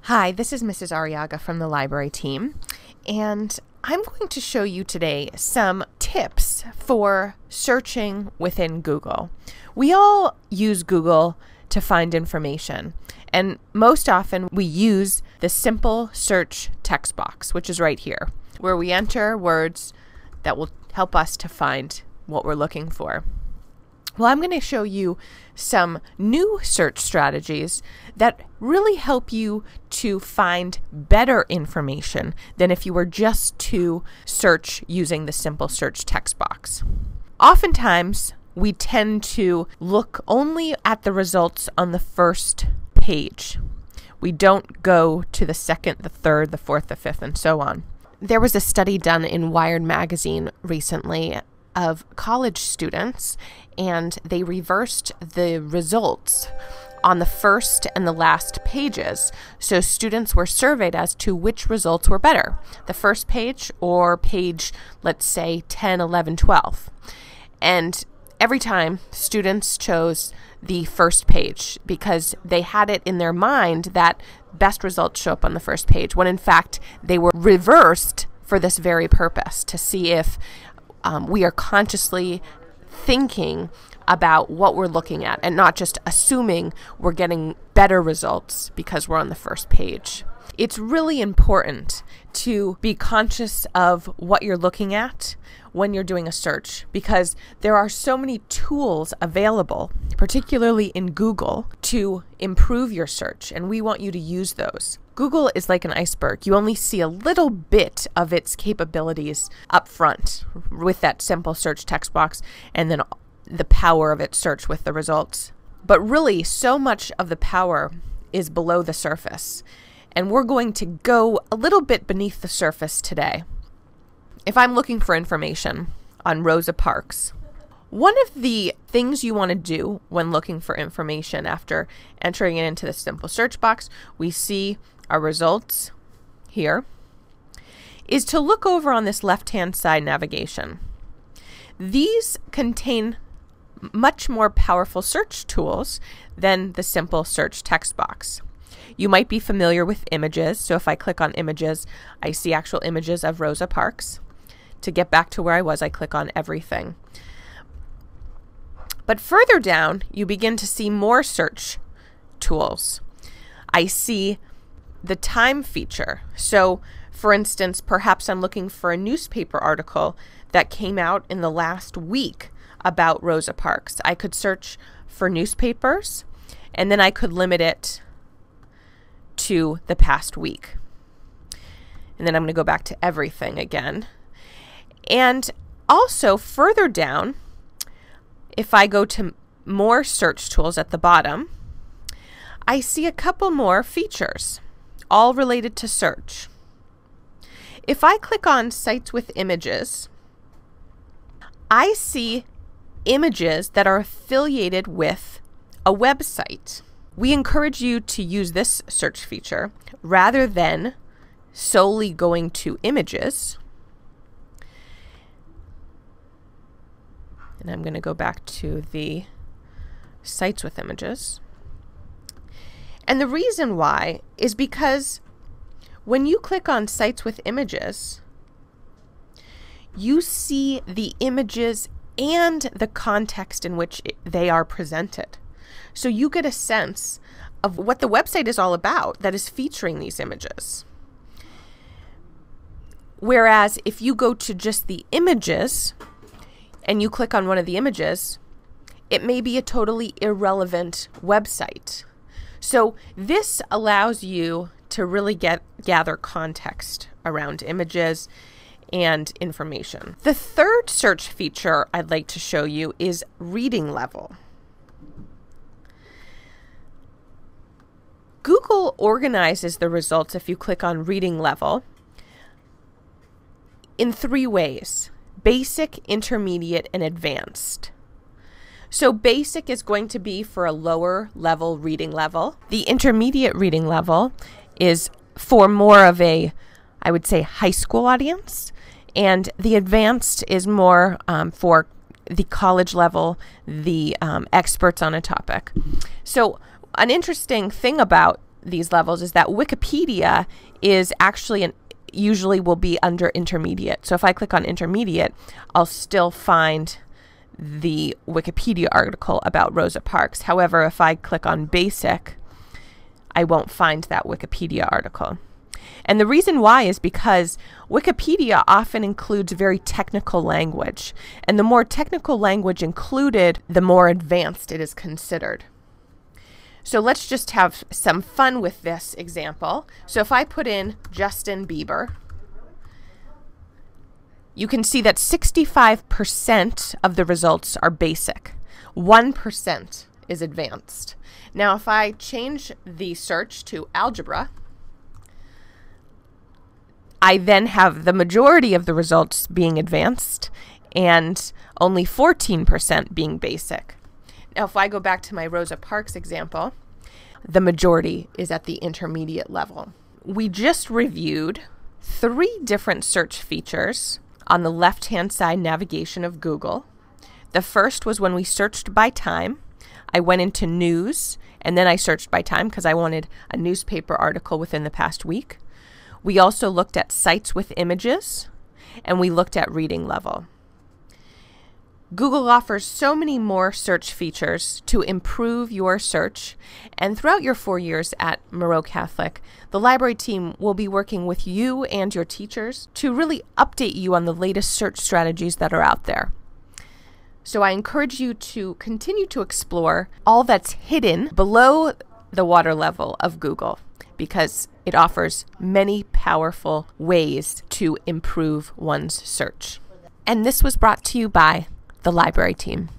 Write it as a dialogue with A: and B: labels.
A: Hi, this is Mrs. Arriaga from the library team, and I'm going to show you today some tips for searching within Google. We all use Google to find information, and most often we use the simple search text box, which is right here, where we enter words that will help us to find what we're looking for. Well, I'm going to show you some new search strategies that really help you to find better information than if you were just to search using the simple search text box. Oftentimes, we tend to look only at the results on the first page. We don't go to the second, the third, the fourth, the fifth, and so on. There was a study done in Wired magazine recently of college students, and they reversed the results on the first and the last pages. So students were surveyed as to which results were better, the first page or page, let's say 10, 11, 12. And every time students chose the first page because they had it in their mind that best results show up on the first page, when in fact they were reversed for this very purpose, to see if we are consciously thinking about what we're looking at and not just assuming we're getting better results because we're on the first page. It's really important to be conscious of what you're looking at when you're doing a search, because there are so many tools available, particularly in Google, to improve your search, and we want you to use those. Google is like an iceberg. You only see a little bit of its capabilities up front with that simple search text box and then the power of its search with the results. But really, so much of the power is below the surface. And we're going to go a little bit beneath the surface today. If I'm looking for information on Rosa Parks, one of the things you want to do when looking for information after entering it into the simple search box, we see our results here, is to look over on this left-hand side navigation. These contain much more powerful search tools than the simple search text box. You might be familiar with images, so if I click on images, I see actual images of Rosa Parks. To get back to where I was, I click on everything. But further down, you begin to see more search tools. I see the time feature. So, for instance, perhaps I'm looking for a newspaper article that came out in the last week about Rosa Parks. I could search for newspapers, and then I could limit it to the past week. And then I'm going to go back to everything again. And also further down, if I go to more search tools at the bottom, I see a couple more features, all related to search. If I click on sites with images, I see images that are affiliated with a website. We encourage you to use this search feature rather than solely going to images. And I'm going to go back to the sites with images. And the reason why is because when you click on sites with images, you see the images and the context in which they are presented. So you get a sense of what the website is all about that is featuring these images. Whereas if you go to just the images and you click on one of the images, it may be a totally irrelevant website. So this allows you to really gather context around images and information. The third search feature I'd like to show you is reading level. Google organizes the results, if you click on reading level, in three ways: basic, intermediate, and advanced. So basic is going to be for a lower level reading level. The intermediate reading level is for more of a, I would say, high school audience. And the advanced is more for the college level, the experts on a topic. So an interesting thing about these levels is that Wikipedia is actually usually will be under intermediate. So if I click on intermediate, I'll still find the Wikipedia article about Rosa Parks. However, if I click on basic, I won't find that Wikipedia article. And the reason why is because Wikipedia often includes very technical language. And the more technical language included, the more advanced it is considered. So let's just have some fun with this example. So if I put in Justin Bieber, you can see that 65% of the results are basic. 1% is advanced. Now, if I change the search to algebra, I then have the majority of the results being advanced and only 14% being basic. Now, if I go back to my Rosa Parks example, the majority is at the intermediate level. We just reviewed 3 different search features on the left-hand side navigation of Google. The first was when we searched by time. I went into news, and then I searched by time because I wanted a newspaper article within the past week. We also looked at sites with images, and we looked at reading level. Google offers so many more search features to improve your search, and throughout your 4 years at Moreau Catholic, the library team will be working with you and your teachers to really update you on the latest search strategies that are out there. So I encourage you to continue to explore all that's hidden below the water level of Google, because it offers many powerful ways to improve one's search. And this was brought to you by the library team.